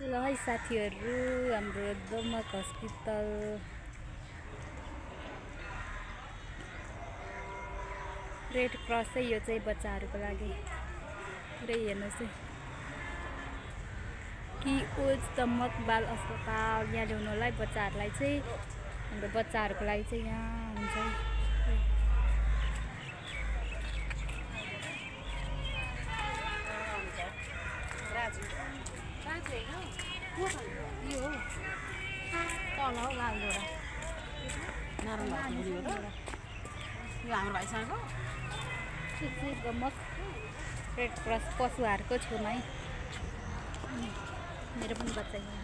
ल है साथीहरू, हाम्रो दमक हस्पिटल रेड क्रस चाहिँ यो चाहिँ बच्चाहरूको लागि पुरै हेर्नुहोस् है कि ओज दमक बाल अस्पताल यहाँ ल्याउनुलाई बच्चाहरूलाई चाहिँ हाम्रो बच्चाहरूको लागि चाहिँ यहाँ हुन्छ। यो हो तल हो लालगोडा यो हाम्रो भाइसँगको दमक रेड क्रस पशुहारको छेउमै मेरो पनि बच्चा यहाँ